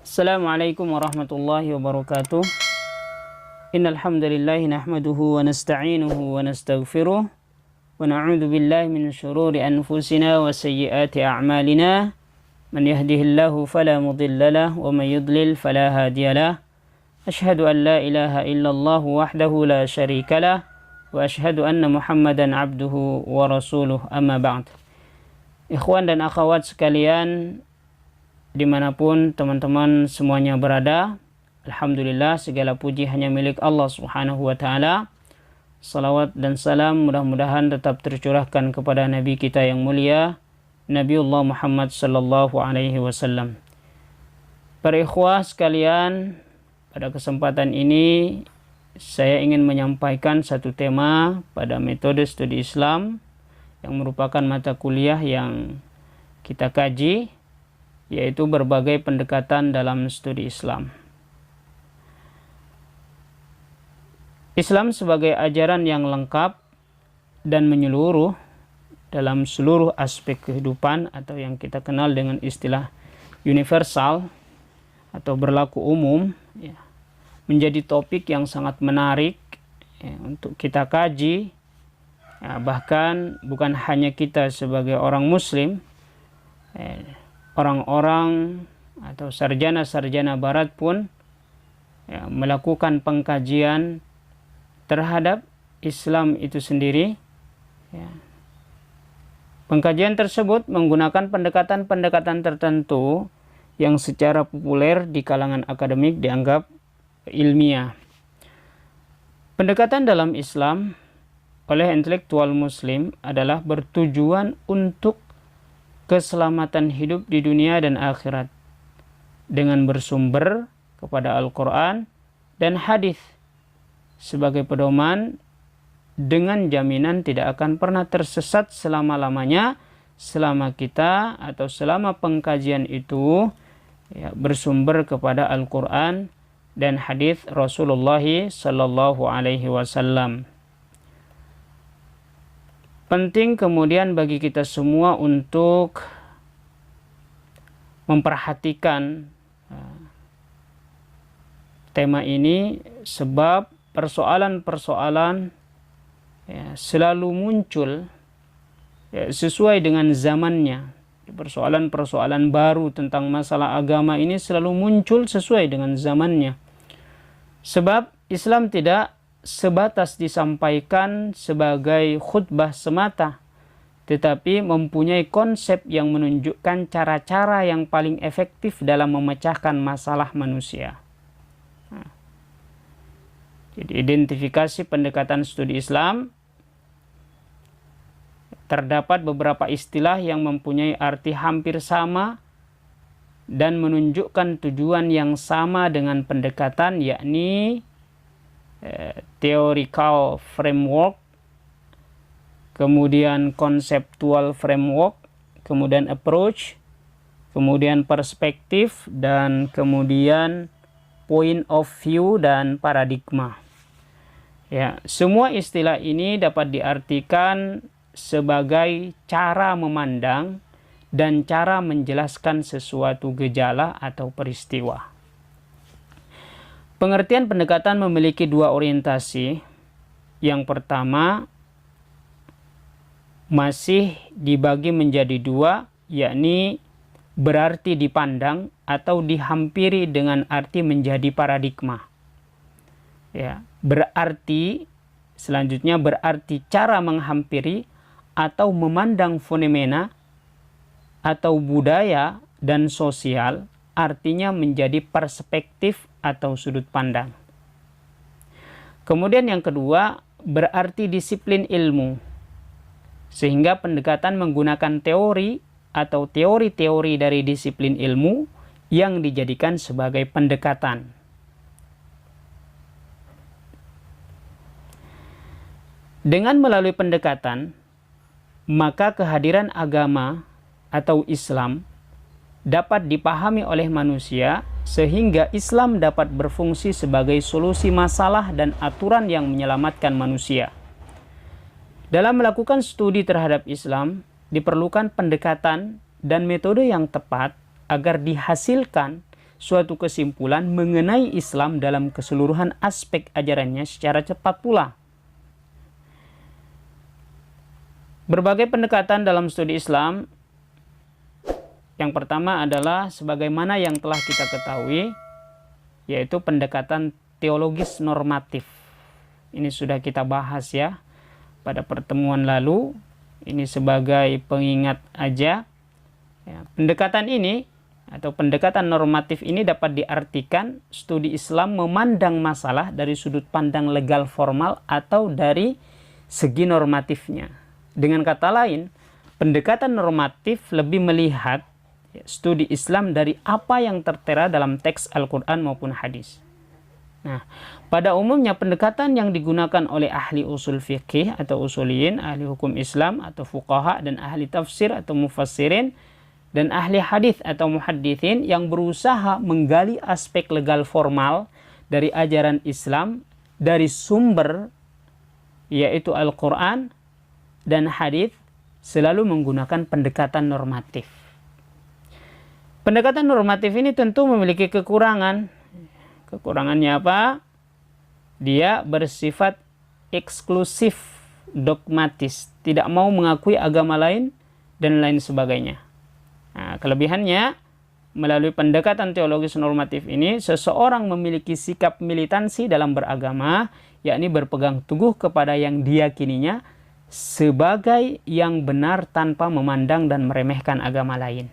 Assalamualaikum warahmatullahi wabarakatuh. Innal hamdalillah nahmaduhu wa nasta'inuhu wa nastaghfiruh wa na'udzu billahi min shururi anfusina wa sayyiati a'malina. Man yahdihillahu fala mudilla lahu wa man yudlil fala hadiya lahu. Asyhadu an la ilaha illallah wahdahu la syarika lah wa asyhadu anna Muhammadan abduhu wa rasuluh, amma ba'd. Ikhwan dan akhwat sekalian, dimanapun teman-teman semuanya berada, alhamdulillah segala puji hanya milik Allah subhanahu wa ta'ala. Salawat dan salam mudah-mudahan tetap tercurahkan kepada Nabi kita yang mulia, Nabiullah Muhammad sallallahu alaihi wasallam. Para ikhwah sekalian, pada kesempatan ini saya ingin menyampaikan satu tema pada metode studi Islam yang merupakan mata kuliah yang kita kaji, yaitu berbagai pendekatan dalam studi Islam. Islam sebagai ajaran yang lengkap dan menyeluruh dalam seluruh aspek kehidupan, atau yang kita kenal dengan istilah universal atau berlaku umum, ya, menjadi topik yang sangat menarik ya, untuk kita kaji. Ya, bahkan bukan hanya kita sebagai orang muslim, orang-orang atau sarjana-sarjana barat pun ya, melakukan pengkajian terhadap Islam itu sendiri. Ya. Pengkajian tersebut menggunakan pendekatan-pendekatan tertentu yang secara populer di kalangan akademik dianggap ilmiah. Pendekatan dalam Islam oleh intelektual muslim adalah bertujuan untuk keselamatan hidup di dunia dan akhirat dengan bersumber kepada Al-Quran dan hadis sebagai pedoman, dengan jaminan tidak akan pernah tersesat selama-lamanya selama kita atau selama pengkajian itu ya, bersumber kepada Al-Quran dan hadis Rasulullah sallallahu alaihi wasallam. Penting kemudian bagi kita semua untuk memperhatikan tema ini, sebab persoalan-persoalan ya, selalu muncul ya, sesuai dengan zamannya. Persoalan-persoalan baru tentang masalah agama ini selalu muncul sesuai dengan zamannya. Sebab Islam tidak sebatas disampaikan sebagai khutbah semata, tetapi mempunyai konsep yang menunjukkan cara-cara yang paling efektif dalam memecahkan masalah manusia. Jadi identifikasi pendekatan studi Islam, terdapat beberapa istilah yang mempunyai arti hampir sama dan menunjukkan tujuan yang sama dengan pendekatan, yakni theoretical framework, kemudian conceptual framework, kemudian approach, kemudian perspektif, dan kemudian point of view dan paradigma. Ya, semua istilah ini dapat diartikan sebagai cara memandang dan cara menjelaskan sesuatu gejala atau peristiwa. Pengertian pendekatan memiliki dua orientasi. Yang pertama masih dibagi menjadi dua, yakni berarti dipandang atau dihampiri dengan arti menjadi paradigma. Ya, berarti selanjutnya berarti cara menghampiri atau memandang fenomena atau budaya dan sosial, artinya menjadi perspektif atau sudut pandang. Kemudian yang kedua berarti disiplin ilmu, sehingga pendekatan menggunakan teori atau teori-teori dari disiplin ilmu yang dijadikan sebagai pendekatan. Dengan melalui pendekatan, maka kehadiran agama atau Islam dapat dipahami oleh manusia, sehingga Islam dapat berfungsi sebagai solusi masalah dan aturan yang menyelamatkan manusia. Dalam melakukan studi terhadap Islam, diperlukan pendekatan dan metode yang tepat agar dihasilkan suatu kesimpulan mengenai Islam dalam keseluruhan aspek ajarannya secara cepat pula. Berbagai pendekatan dalam studi Islam. Yang pertama adalah sebagaimana yang telah kita ketahui, yaitu pendekatan teologis normatif. Ini sudah kita bahas ya pada pertemuan lalu. Ini sebagai pengingat aja. Ya, pendekatan ini atau pendekatan normatif ini dapat diartikan studi Islam memandang masalah dari sudut pandang legal formal atau dari segi normatifnya. Dengan kata lain, pendekatan normatif lebih melihat studi Islam dari apa yang tertera dalam teks Al-Quran maupun hadis. Nah, pada umumnya pendekatan yang digunakan oleh ahli usul fikih atau usuliyin, ahli hukum Islam atau fuqaha, dan ahli tafsir atau mufassirin, dan ahli hadis atau muhaddithin yang berusaha menggali aspek legal formal dari ajaran Islam dari sumber yaitu Al-Quran dan hadis, selalu menggunakan pendekatan normatif. Pendekatan normatif ini tentu memiliki kekurangan. Kekurangannya apa? Dia bersifat eksklusif, dogmatis, tidak mau mengakui agama lain dan lain sebagainya. Nah, kelebihannya, melalui pendekatan teologis normatif ini, seseorang memiliki sikap militansi dalam beragama, yakni berpegang teguh kepada yang diyakininya sebagai yang benar tanpa memandang dan meremehkan agama lain.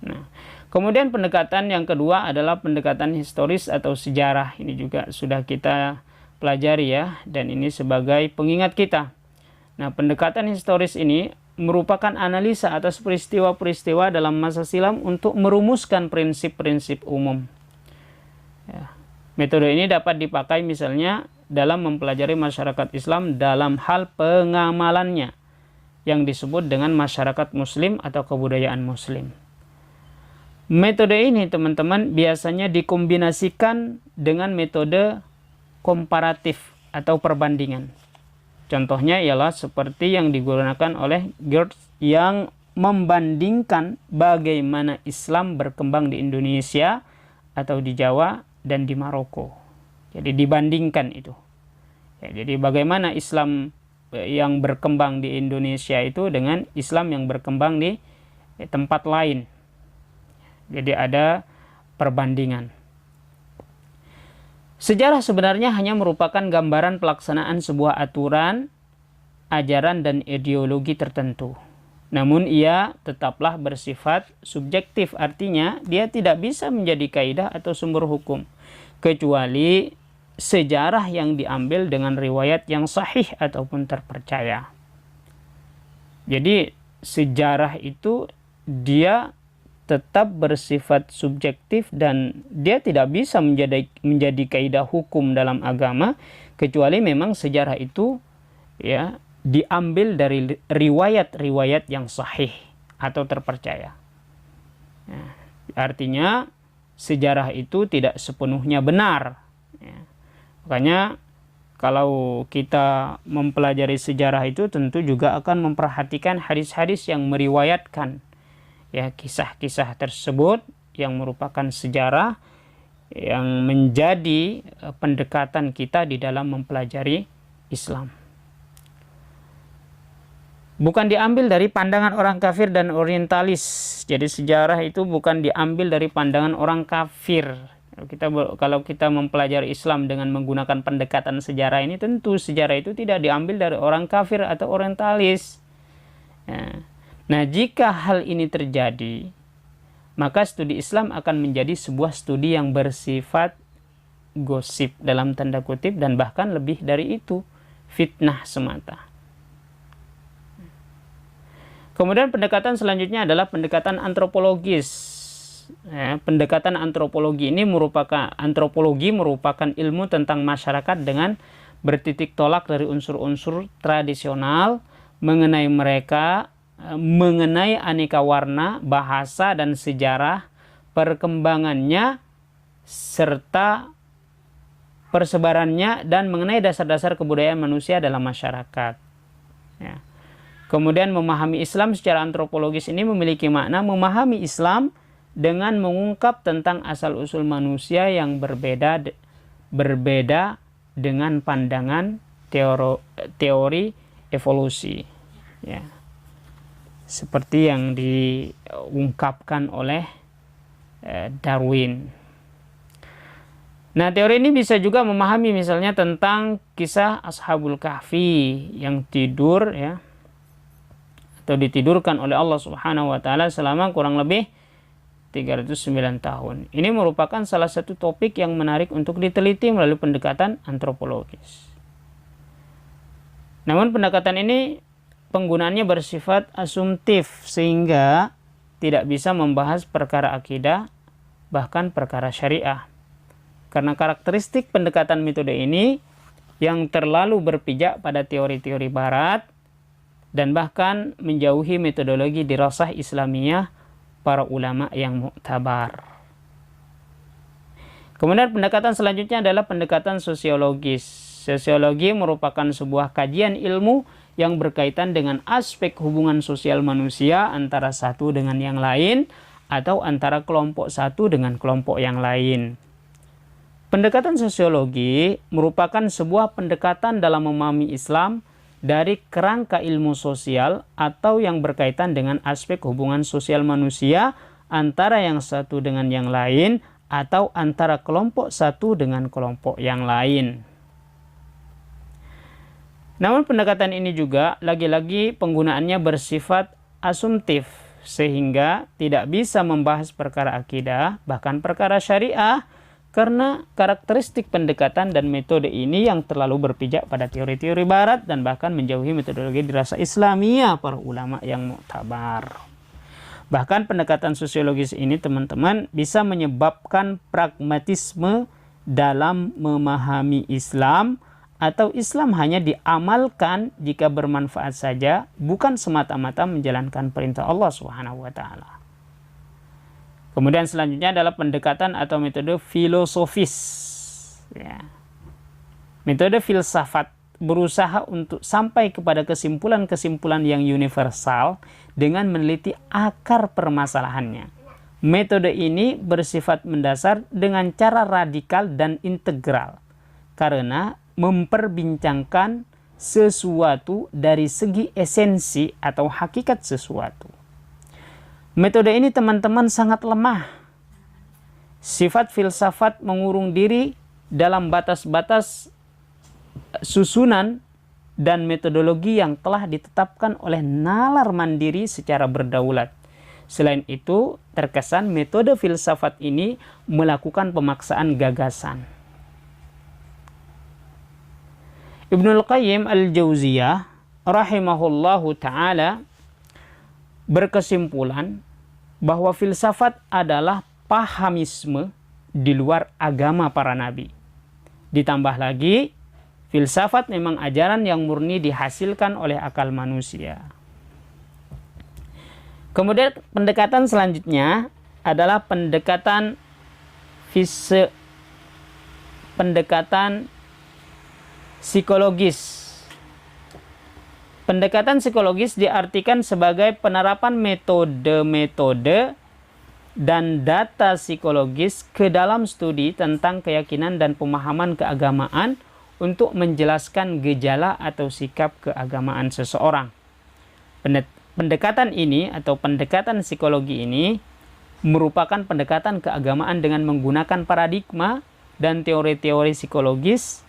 Nah, kemudian pendekatan yang kedua adalah pendekatan historis atau sejarah. Ini juga sudah kita pelajari ya, dan ini sebagai pengingat kita. Nah, pendekatan historis ini merupakan analisa atas peristiwa-peristiwa dalam masa silam untuk merumuskan prinsip-prinsip umum. Ya. Metode ini dapat dipakai misalnya dalam mempelajari masyarakat Islam dalam hal pengamalannya yang disebut dengan masyarakat Muslim atau kebudayaan Muslim. Metode ini teman-teman biasanya dikombinasikan dengan metode komparatif atau perbandingan. Contohnya ialah seperti yang digunakan oleh Geertz yang membandingkan bagaimana Islam berkembang di Indonesia atau di Jawa dan di Maroko. Jadi dibandingkan itu. Ya, jadi bagaimana Islam yang berkembang di Indonesia itu dengan Islam yang berkembang di tempat lain. Jadi ada perbandingan. Sejarah sebenarnya hanya merupakan gambaran pelaksanaan sebuah aturan, ajaran, dan ideologi tertentu. Namun ia tetaplah bersifat subjektif, artinya dia tidak bisa menjadi kaidah atau sumber hukum, kecuali sejarah yang diambil dengan riwayat yang sahih ataupun terpercaya. Jadi sejarah itu dia tetap bersifat subjektif dan dia tidak bisa menjadi kaidah hukum dalam agama, kecuali memang sejarah itu ya diambil dari riwayat-riwayat yang sahih atau terpercaya. Nah, artinya sejarah itu tidak sepenuhnya benar. Ya. Makanya kalau kita mempelajari sejarah itu tentu juga akan memperhatikan hadis-hadis yang meriwayatkan ya kisah-kisah tersebut yang merupakan sejarah yang menjadi pendekatan kita di dalam mempelajari Islam. Bukan diambil dari pandangan orang kafir dan orientalis. Jadi sejarah itu bukan diambil dari pandangan orang kafir. Kalau kita mempelajari Islam dengan menggunakan pendekatan sejarah ini, tentu sejarah itu tidak diambil dari orang kafir atau orientalis. Ya. Nah, jika hal ini terjadi, maka studi Islam akan menjadi sebuah studi yang bersifat gosip dalam tanda kutip, dan bahkan lebih dari itu, fitnah semata. Kemudian pendekatan selanjutnya adalah pendekatan antropologis. Ya, pendekatan antropologi ini merupakan ilmu tentang masyarakat dengan bertitik tolak dari unsur-unsur tradisional mengenai mereka, mengenai aneka warna, bahasa, dan sejarah, perkembangannya, serta persebarannya, dan mengenai dasar-dasar kebudayaan manusia dalam masyarakat. Ya. Kemudian memahami Islam secara antropologis ini memiliki makna memahami Islam dengan mengungkap tentang asal-usul manusia yang berbeda dengan pandangan teori evolusi, ya. Seperti yang diungkapkan oleh Darwin. Nah, teori ini bisa juga memahami misalnya tentang kisah Ashabul Kahfi yang tidur, ya, atau ditidurkan oleh Allah Subhanahu wa taala selama kurang lebih 309 tahun. Ini merupakan salah satu topik yang menarik untuk diteliti melalui pendekatan antropologis. Namun pendekatan ini penggunaannya bersifat asumtif sehingga tidak bisa membahas perkara akidah, bahkan perkara syariah. Karena karakteristik pendekatan metode ini yang terlalu berpijak pada teori-teori barat dan bahkan menjauhi metodologi dirasah Islamiyah para ulama yang muktabar. Kemudian pendekatan selanjutnya adalah pendekatan sosiologis. Sosiologi merupakan sebuah kajian ilmu yang berkaitan dengan aspek hubungan sosial manusia antara satu dengan yang lain atau antara kelompok satu dengan kelompok yang lain. Pendekatan sosiologi merupakan sebuah pendekatan dalam memahami Islam dari kerangka ilmu sosial atau yang berkaitan dengan aspek hubungan sosial manusia antara yang satu dengan yang lain atau antara kelompok satu dengan kelompok yang lain. Namun pendekatan ini juga lagi-lagi penggunaannya bersifat asumtif sehingga tidak bisa membahas perkara akidah bahkan perkara syariah karena karakteristik pendekatan dan metode ini yang terlalu berpijak pada teori-teori barat dan bahkan menjauhi metodologi dirasah Islamiyah para ulama yang muktabar. Bahkan pendekatan sosiologis ini teman-teman bisa menyebabkan pragmatisme dalam memahami Islam atau Islam hanya diamalkan jika bermanfaat saja, bukan semata-mata menjalankan perintah Allah Subhanahu wa taala. Kemudian selanjutnya adalah pendekatan atau metode filosofis. Ya. Metode filsafat berusaha untuk sampai kepada kesimpulan-kesimpulan yang universal dengan meneliti akar permasalahannya. Metode ini bersifat mendasar dengan cara radikal dan integral karena memperbincangkan sesuatu dari segi esensi atau hakikat sesuatu. Metode ini teman-teman sangat lemah. Sifat filsafat mengurung diri dalam batas-batas susunan dan metodologi yang telah ditetapkan oleh nalar mandiri secara berdaulat. Selain itu, terkesan metode filsafat ini melakukan pemaksaan gagasan. Ibnul Qayyim al-Jauziyah rahimahullahu ta'ala berkesimpulan bahwa filsafat adalah pahamisme di luar agama para nabi. Ditambah lagi, filsafat memang ajaran yang murni dihasilkan oleh akal manusia. Kemudian pendekatan selanjutnya adalah pendekatan psikologis. Pendekatan psikologis diartikan sebagai penerapan metode-metode dan data psikologis ke dalam studi tentang keyakinan dan pemahaman keagamaan untuk menjelaskan gejala atau sikap keagamaan seseorang. Pendekatan ini atau pendekatan psikologi ini merupakan pendekatan keagamaan dengan menggunakan paradigma dan teori-teori psikologis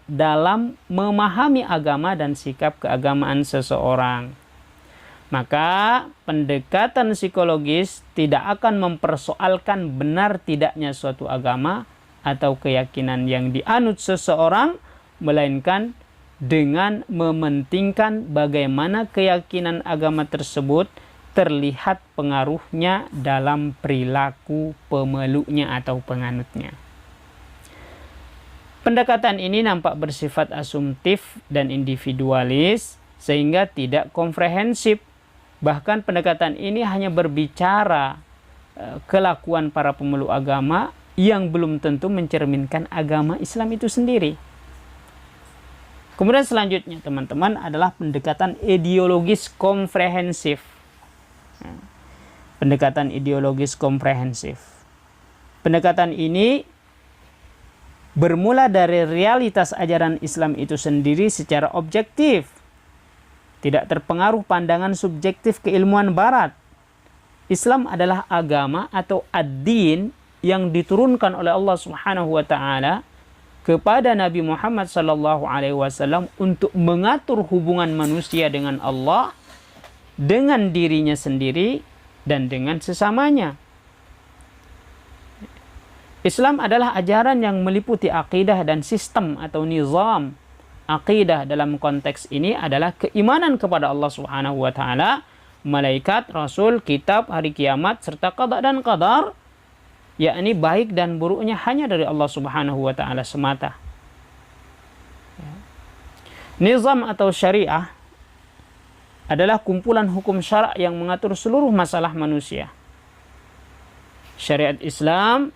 dalam memahami agama dan sikap keagamaan seseorang. Maka pendekatan psikologis tidak akan mempersoalkan benar tidaknya suatu agama atau keyakinan yang dianut seseorang, melainkan dengan mementingkan bagaimana keyakinan agama tersebut terlihat pengaruhnya dalam perilaku pemeluknya atau penganutnya. Pendekatan ini nampak bersifat asumtif dan individualis sehingga tidak komprehensif. Bahkan pendekatan ini hanya berbicara kelakuan para pemeluk agama yang belum tentu mencerminkan agama Islam itu sendiri. Kemudian selanjutnya teman-teman adalah pendekatan ideologis komprehensif. pendekatan ideologis komprehensif. Pendekatan ini bermula dari realitas ajaran Islam itu sendiri secara objektif, tidak terpengaruh pandangan subjektif keilmuan barat. Islam adalah agama atau ad-din yang diturunkan oleh Allah Subhanahu wa taala kepada Nabi Muhammad sallallahu alaihi wasallam untuk mengatur hubungan manusia dengan Allah, dengan dirinya sendiri dan dengan sesamanya. Islam adalah ajaran yang meliputi akidah dan sistem atau nizam. Akidah dalam konteks ini adalah keimanan kepada Allah Subhanahu wa taala, malaikat, rasul, kitab, hari kiamat serta qada dan qadar, yakni baik dan buruknya hanya dari Allah Subhanahu wa taala semata. Nizam atau syariah adalah kumpulan hukum syara' yang mengatur seluruh masalah manusia. Syariat Islam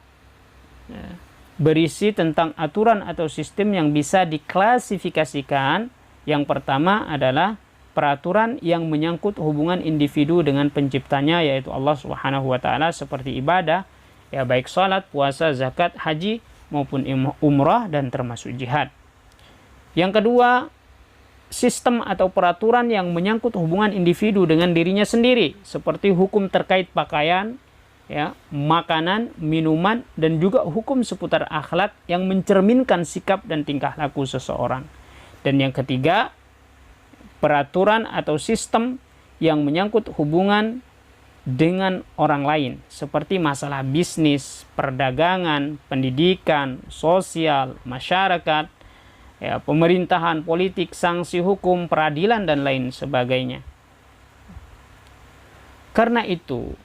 berisi tentang aturan atau sistem yang bisa diklasifikasikan. Yang pertama adalah peraturan yang menyangkut hubungan individu dengan penciptanya, yaitu Allah Subhanahu wa taala, seperti ibadah, ya baik salat, puasa, zakat, haji maupun umrah dan termasuk jihad. Yang kedua, sistem atau peraturan yang menyangkut hubungan individu dengan dirinya sendiri, seperti hukum terkait pakaian, ya, makanan, minuman, dan juga hukum seputar akhlak yang mencerminkan sikap dan tingkah laku seseorang. Dan yang ketiga, peraturan atau sistem yang menyangkut hubungan dengan orang lain, seperti masalah bisnis, perdagangan, pendidikan, sosial, masyarakat, ya, pemerintahan, politik, sanksi hukum, peradilan, dan lain sebagainya. Karena itu,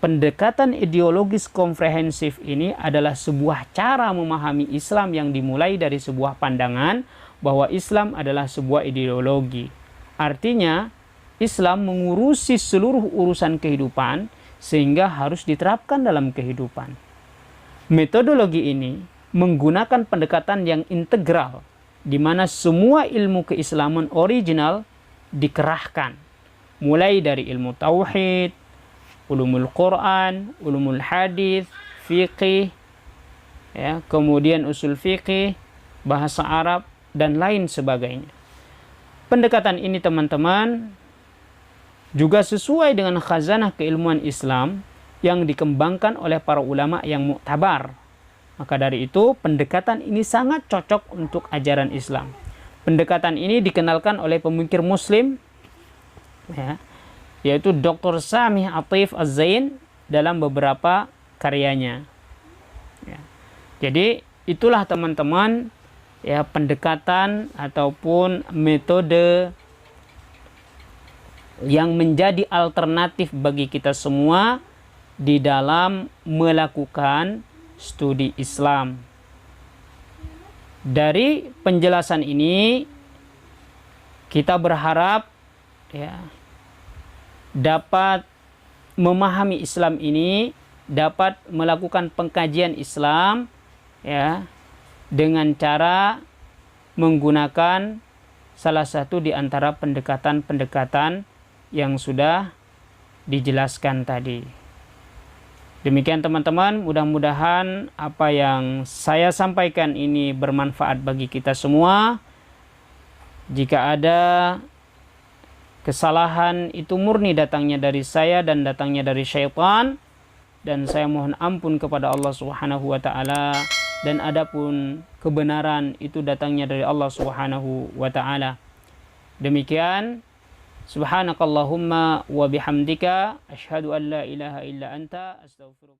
pendekatan ideologis komprehensif ini adalah sebuah cara memahami Islam yang dimulai dari sebuah pandangan bahwa Islam adalah sebuah ideologi. Artinya, Islam mengurusi seluruh urusan kehidupan sehingga harus diterapkan dalam kehidupan. Metodologi ini menggunakan pendekatan yang integral, di mana semua ilmu keislaman original dikerahkan, mulai dari ilmu tauhid, ulumul Quran, ulumul hadis, fiqih, ya, kemudian usul fiqih, bahasa Arab, dan lain sebagainya. Pendekatan ini, teman-teman, juga sesuai dengan khazanah keilmuan Islam yang dikembangkan oleh para ulama yang muktabar. Maka dari itu, pendekatan ini sangat cocok untuk ajaran Islam. Pendekatan ini dikenalkan oleh pemikir Muslim, ya, yaitu Dr. Sami Atif Az-Zain dalam beberapa karyanya. Ya. Jadi itulah, teman-teman, ya, pendekatan ataupun metode yang menjadi alternatif bagi kita semua di dalam melakukan studi Islam. Dari penjelasan ini kita berharap, ya, dapat memahami Islam ini, dapat melakukan pengkajian Islam, ya, dengan cara menggunakan salah satu di antara pendekatan-pendekatan yang sudah dijelaskan tadi. Demikian, teman-teman, mudah-mudahan apa yang saya sampaikan ini bermanfaat bagi kita semua. Jika ada kesalahan, itu murni datangnya dari saya dan datangnya dari syaitan, dan saya mohon ampun kepada Allah Subhanahu wa taala. Dan adapun kebenaran itu datangnya dari Allah Subhanahu wa taala. Demikian, subhanakallahumma wa bihamdika asyhadu an la ilaha illa anta astaghfiruka.